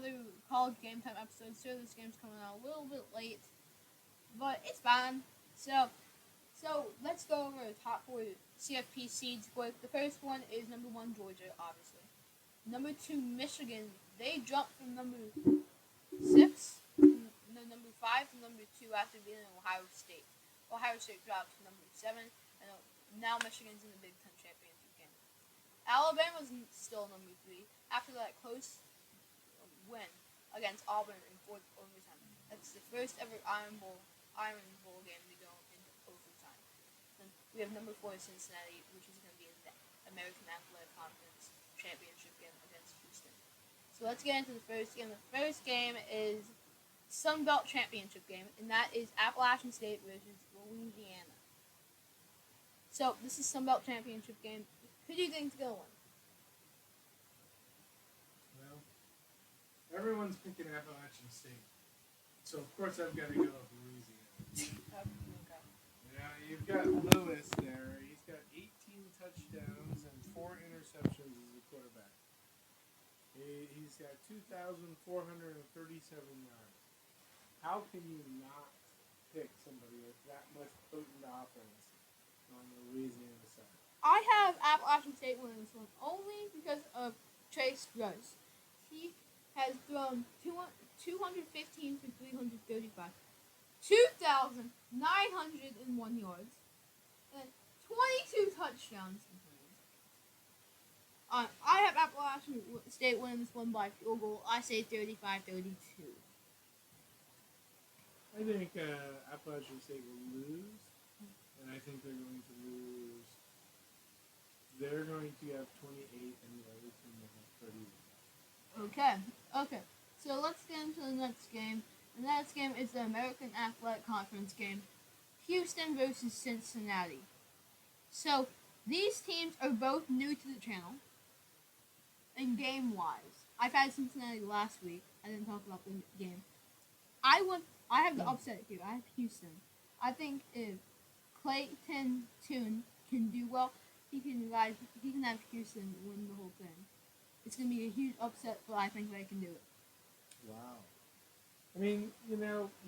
another college game time episode. So this game's coming out a little bit late, but it's fine. So let's go over the top four CFP seeds. Quick. The first one is number 1 Georgia, obviously. Number 2 Michigan. They jumped from number 6, no, number 5 to number 2 after beating Ohio State. Ohio State dropped to number 7, and now Michigan's in the Big Ten championship game. Alabama's still number 3 after that close win against Auburn in fourth overtime. That's the first ever Iron Bowl game to go into overtime. Then we have number 4 Cincinnati, which is going to be in the American Athletic Conference Championship game against Houston. So let's get into the first game. The first game is Sunbelt Championship game, and that is Appalachian State versus Louisiana. So this is Sunbelt Championship game. Who do you think's going to win? Well, everyone's picking Appalachian State, so of course I've got to go with Louisiana. Okay. Yeah, you've got Lewis there. He's got 18 touchdowns and 4 interceptions as a quarterback. He's got 2,437 yards. How can you not pick somebody with that much potent offense on the Louisiana side? I have Appalachian State winning this one only because of Chase Gross. He has thrown 215 for 335, 2,901 yards, and 22 touchdowns. I have Appalachian State winning this one by field goal. I say 35-32. I think Appalachian State will lose, and I think they're going to lose. They're going to have 28, and the other team will have 31. Okay. So let's get into the next game. The next game is the American Athletic Conference game. Houston versus Cincinnati. So these teams are both new to the channel. And game-wise, I've had Cincinnati last week. I didn't talk about the game. I have the upset here. I have Houston. I think if Clayton Tune can do well, he can have Houston win the whole thing. It's gonna be a huge upset, but I think they can do it. Wow. I mean,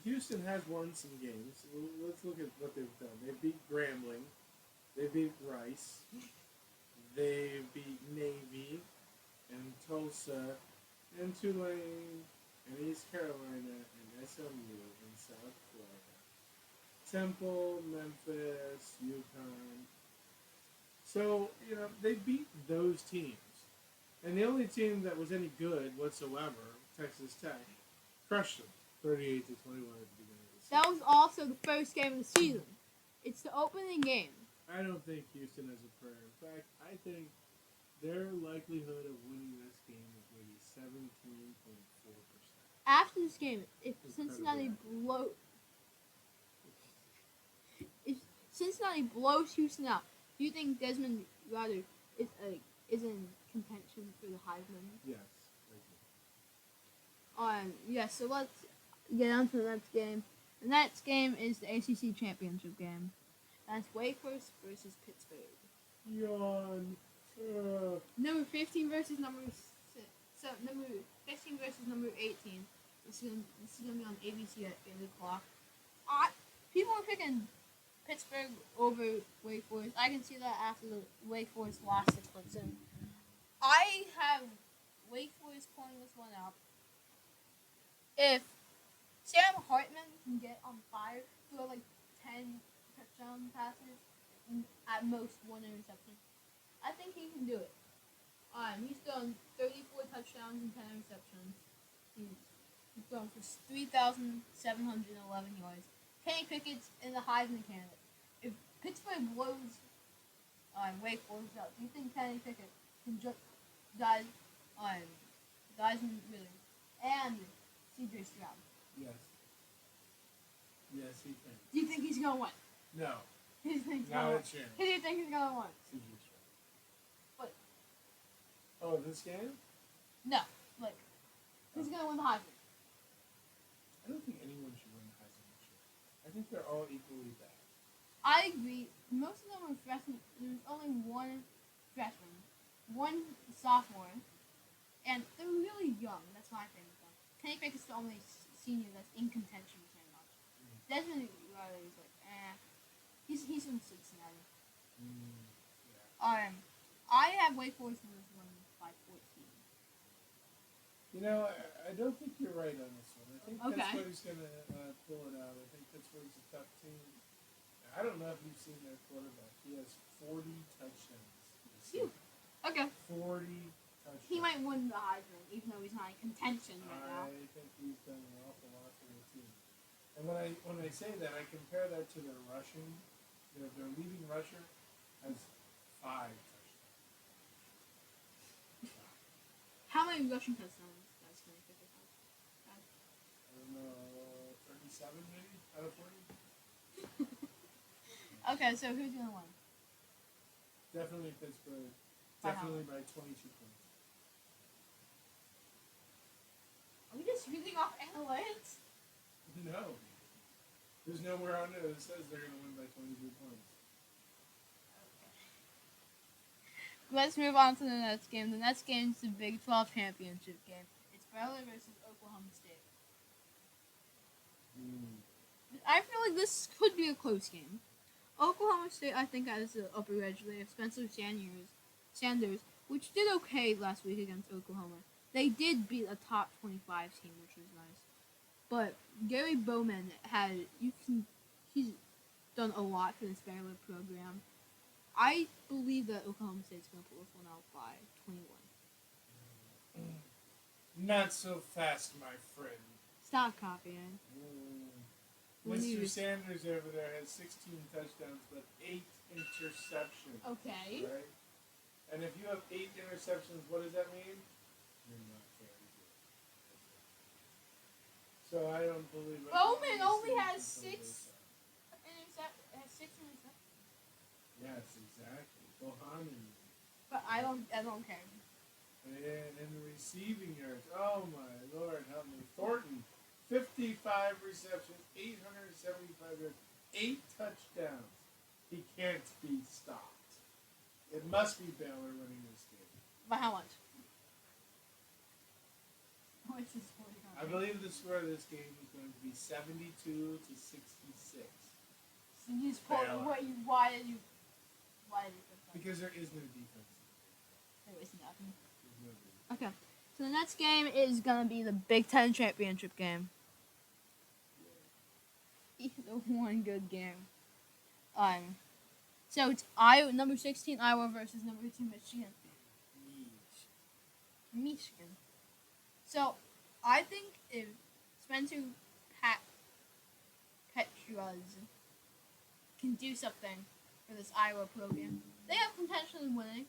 Houston has won some games. Let's look at what they've done. They beat Grambling. They beat Rice. They beat Navy and Tulsa and Tulane and East Carolina and SMU in South Florida. Temple, Memphis, UConn. So, they beat those teams. And the only team that was any good whatsoever, Texas Tech, crushed them 38-21 at the beginning of the season. That was also the first game of the season. It's the opening game. I don't think Houston has a prayer. In fact, I think their likelihood of winning this game is maybe 17.4%. After this game, if Cincinnati blows Houston out, do you think Desmond Ritter is in contention for the Heisman? Yes, I do. So let's get on to the next game. The next game is the ACC Championship game. That's Wake Forest versus Pittsburgh. Yawn. Number 15 versus number 6. So number 15 versus number 18. This is gonna be on ABC at 8:00. People are picking Pittsburgh over Wake Forest. I can see that after the Wake Forest lost to Clemson. I have Wake Forest pulling this one out. If Sam Hartman can get on fire, throw like 10 touchdown passes, and at most 1 interception, I think he can do it. He's thrown 34 touchdowns and 10 interceptions. He's thrown for 3,711 yards. Kenny Pickett's in the Heisman candidate. If Pittsburgh blows Wake Forest out, do you think Kenny Pickett can guys in Miller and C.J. Stroud? Yes. Yes, he can. Do you think he's gonna win? No. Who do you think he's Not gonna a win? chance. Who do you think he's gonna win? C.J. Stroud. What? Oh, this game? No. Like, who's gonna win the Heisman? I don't think anyone should win the Heisman this year. I think they're all equally bad. I agree. Most of them are freshmen. There's only one freshman, one sophomore, and they're really young. That's my thing with them. Kenny Pickett's the only senior that's in contention very much. Desmond Riley is like, he's from Cincinnati. Yeah. I have Wake Forest winners one by 14. You know, I don't think you're right on this one. I think Okay. Pittsburgh's going to pull it out. I think Pittsburgh's a tough team. I don't know if you've seen their quarterback. He has 40 touchdowns. Phew. Okay. 40 touchdowns. He might win the Heisman, even though he's not in contention right now. I think he's done an awful lot for the team. And when I say that, I compare that to their rushing. Their leading rusher has 5 touchdowns. How many rushing touchdowns does Kenny Pickett have? I don't know, 37 maybe out of 40? Okay, so who's going to win? Definitely Pittsburgh. By Definitely by 22 points. Are we just reading off analytics? No. There's nowhere on there that says they're going to win by 22 points. Let's move on to the next game. The next game is the Big 12 Championship game. It's Baylor versus Oklahoma State. I feel like this could be a close game. Oklahoma State, I think, has the upper edge. They have Spencer Sanders, which did okay last week against Oklahoma. They did beat a top 25 team, which was nice. But Gary Bowman he's done a lot for this Baylor program. I believe that Oklahoma State's going to pull this one out by 21. Not so fast, my friend. Stop copying. Mr. Sanders over there has 16 touchdowns, but 8 interceptions. Okay. Right? And if you have 8 interceptions, what does that mean? You're not very good. So I don't believe it. Bowman only has 6 interceptions. Yes, exactly. Bohannon. But I don't care. And in the receiving yards, oh my Lord, help me. Thornton, 55 receptions, 875 yards, 8 touchdowns. He can't be stopped. It must be Baylor winning this game. By how much? What's the score? I believe the score of this game is going to be 72 to 66. So you just pulled why did you put that? Because there is no defense. There is nothing. There's no defense. Okay. So the next game is gonna be the Big 10 Championship game. The one good game. So it's number 16 Iowa versus number 2 Michigan. Michigan. So I think if Spencer Petras can do something for this Iowa program, they have potential in winning.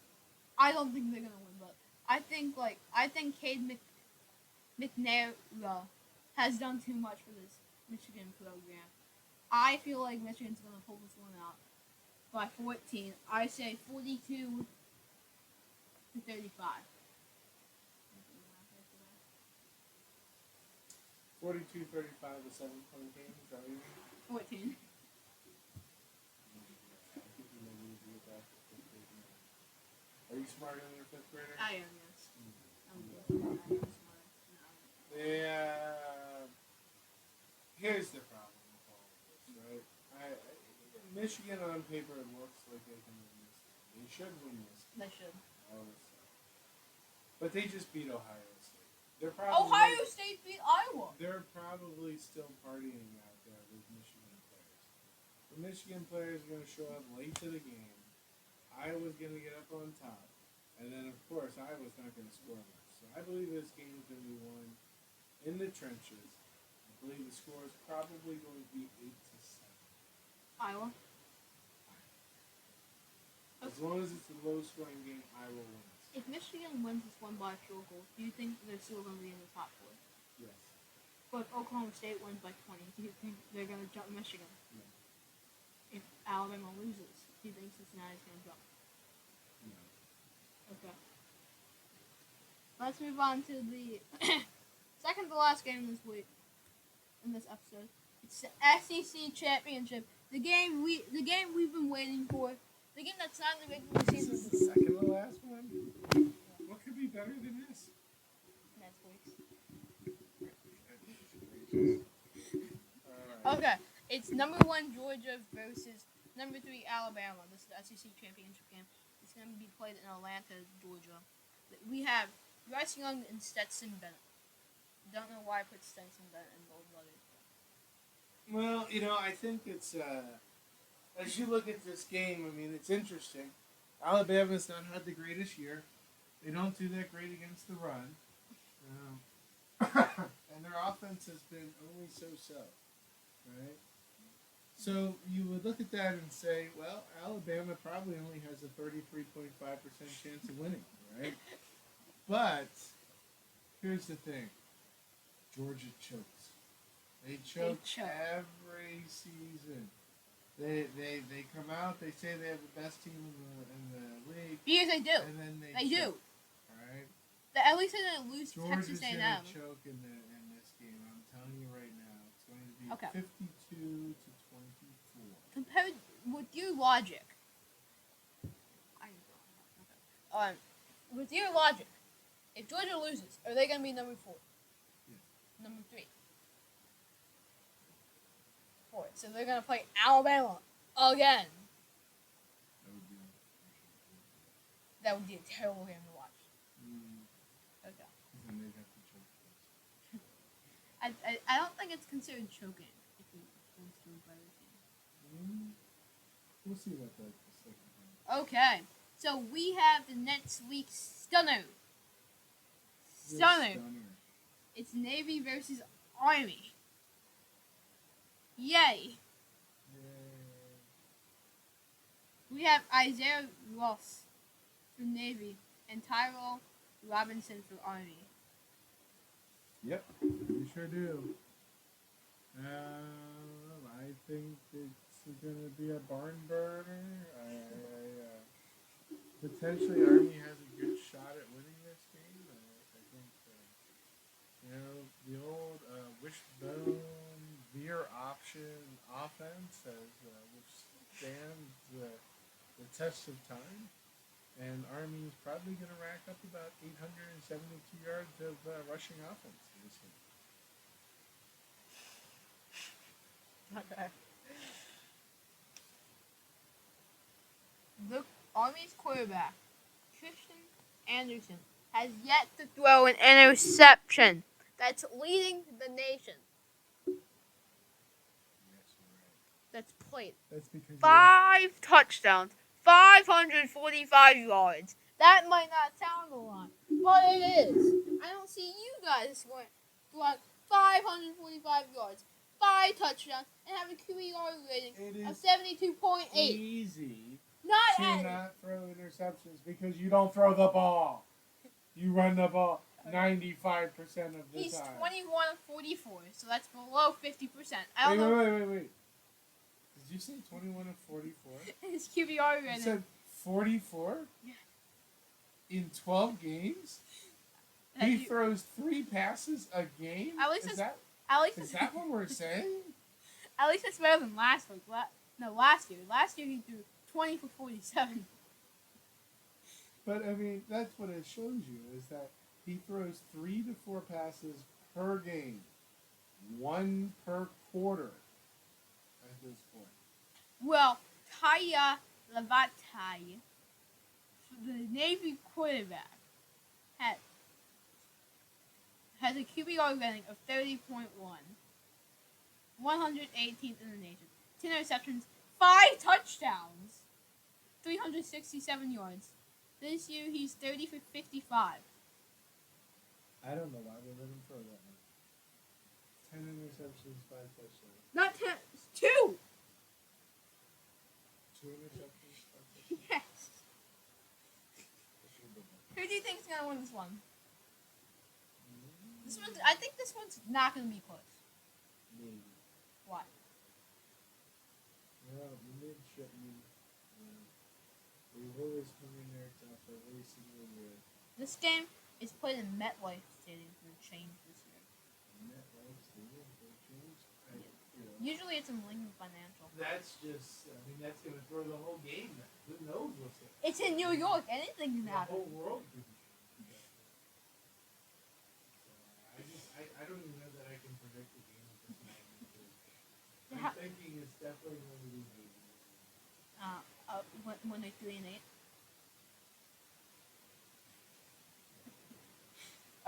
I don't think they're gonna win, but I think Cade McNair has done too much for this Michigan program. I feel like Michigan's gonna pull this one out by 14. I say 42 to 35. 42-35, a 7-point game. Is that what you mean? 14. Are you smarter than your 5th grader? I am, yes. I am smart. Here's the problem with all of this, right? Michigan on paper looks like they can win this. They should win this. They should. But they just beat Ohio State. Ohio State beat Iowa. They're probably still partying out there with Michigan players. The Michigan players are going to show up late to the game. Iowa's going to get up on top. And then, of course, Iowa's not going to score much. So I believe this game is going to be won in the trenches. I believe the score is probably going to be 8-7. Iowa. As long as it's a low-scoring game, Iowa wins. If Michigan wins this one by field goal, do you think they're still going to be in the top 4? Yes. But if Oklahoma State wins by 20, do you think they're going to jump Michigan? No. If Alabama loses, do you think Cincinnati's going to jump? No. Okay. Let's move on to the second to last game this week. In this episode, it's the Acc Championship. The game we've been waiting for. The game that's not in the regular This season. is the second to last one? What could be better than this? Next week's. All right. Okay, it's number 1 Georgia versus number 3 Alabama. This is the SEC Championship Game. It's going to be played in Atlanta, Georgia. We have Bryce Young and Stetson Bennett. Don't know why I put Stetson Bennett in bold letters. Well, I think it's as you look at this game. I mean, it's interesting. Alabama's not had the greatest year. They don't do that great against the run, and their offense has been only so-so, right? So you would look at that and say, well, Alabama probably only has a 33.5% chance of winning, right? But here's the thing. Georgia chokes. They choke every season. They come out, they say they have the best team in the league. Because they do. And then they do. All right? At least they didn't lose to Georgia's Texas A&M. going to choke in this game. I'm telling you right now. It's going to be 52 to 24. Compared with your logic. With your logic, if Georgia loses, are they going to be number 4? Yeah. Number 3? 4. So they're going to play Alabama again. That would be a terrible game to watch. Okay. And they'd have to choke. I don't think it's considered choking if you lose to a better team. We'll see about that the second time. Okay. So we have the next week's stunner. Stunner. It's Navy versus Army. Yay. We have Isaiah Ross for Navy and Tyrell Robinson for Army. Yep, we sure do. I think it's going to be a barn burner. Potentially Army has a good shot at winning this game. I think, the old wishbone veer option offense has withstand the test of time. And Army is probably going to rack up about 872 yards of rushing offense in this game. Okay. The Army's quarterback, Tristan Anderson, has yet to throw an interception. That's leading the nation. That's played. That's because 5 touchdowns, 545 yards. That might not sound a lot, but it is. I don't see you guys scoring like 545 yards, 5 touchdowns, and have a QBR rating of 72.8. Easy not throw interceptions because you don't throw the ball. You run the ball 95% of the time. He's 21 of 44, so that's below 50%. I don't know. Wait. Did you say 21 of 44? His QBR rating. You said 44? Yeah. In 12 games? He throws 3 passes a game? Is that what we're saying? At least it's better than last week. Last year. Last year he threw 20 for 47. But, I mean, that's what it shows you, is that he throws 3 to 4 passes per game. 1 per quarter at this point. Well, Taya Lavatai, the Navy quarterback, has a QBR rating of 30.1, 118th in the nation, 10 interceptions, 5 touchdowns, 367 yards. This year he's 30 for 55. I don't know why they let him throw that much. 10 interceptions, 5 touchdowns. Not 10, 2! 2 interceptions, 5 touchdowns? Yes. Who do you think's gonna win this one? I think this one's not gonna be close. Maybe. Why? Well, the midshipmen, they've always come in there tough every single year. This game is played in MetLife Stadium for a change this year. MetLife Stadium for a change? Usually it's in Lincoln Financial. That's just, that's going to throw the whole game. Who knows what's going to happen? It's in New York. Anything can happen. The whole world could be. I don't even know that I can predict the game I'm thinking it's definitely going to be when they're 3-8.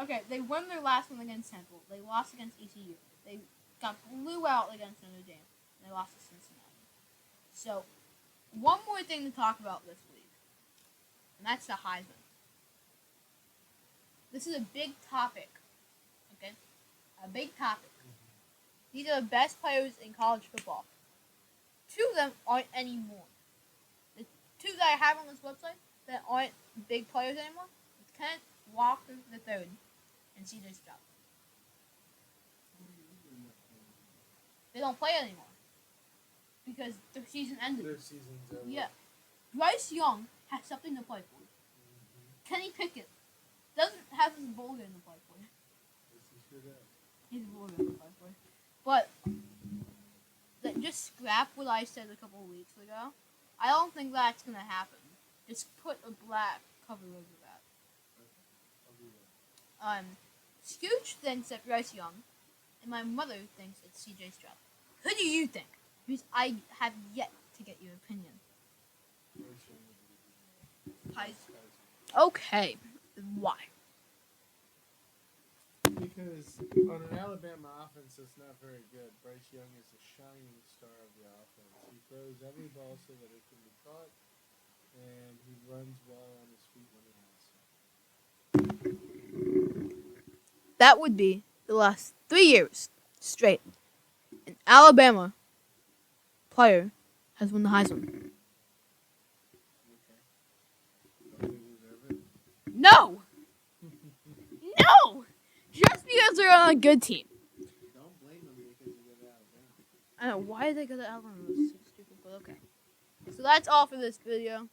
Okay, they won their last one against Temple. They lost against ECU. They got blew out against Notre Dame. They lost to Cincinnati. So, one more thing to talk about this week, and that's the Heisman. This is a big topic. Okay, a big topic. These are the best players in college football. 2 of them aren't anymore. The 2 that I have on this website that aren't big players anymore, it's Kenneth Walker III and CJ Stroud. They don't play anymore because their season ended. Their season's over. Yeah. Bryce Young has something to play for. Kenny Pickett doesn't have his bowl game to play for. Yes, he sure does. He's a bowl game to play for. But just scrap what I said a couple of weeks ago. I don't think that's going to happen. Just put a black cover over that. Okay. I'll do that. Scooch thinks that Bryce Young, and my mother thinks it's CJ Stroud. Who do you think? Because I have yet to get your opinion. Okay. Why? Because on an Alabama offense that's not very good, Bryce Young is the shining star of the offense. He throws every ball so that it can be caught, and he runs well on his feet when he has to. That would be the last 3 years straight. An Alabama player has won the Heisman. No! No! Just because they're on a good team. Don't blame them because you go to Alabama. I know, why did they go to Alabama? That's so stupid, but okay. So that's all for this video.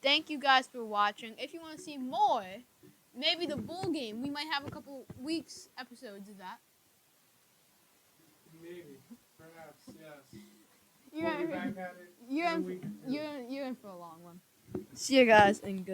Thank you guys for watching. If you want to see more, maybe the bowl game, we might have a couple weeks episodes of that. Maybe. Perhaps, yes. You're We'll be back at it you're in a week or two. in for a long one. See you guys and good.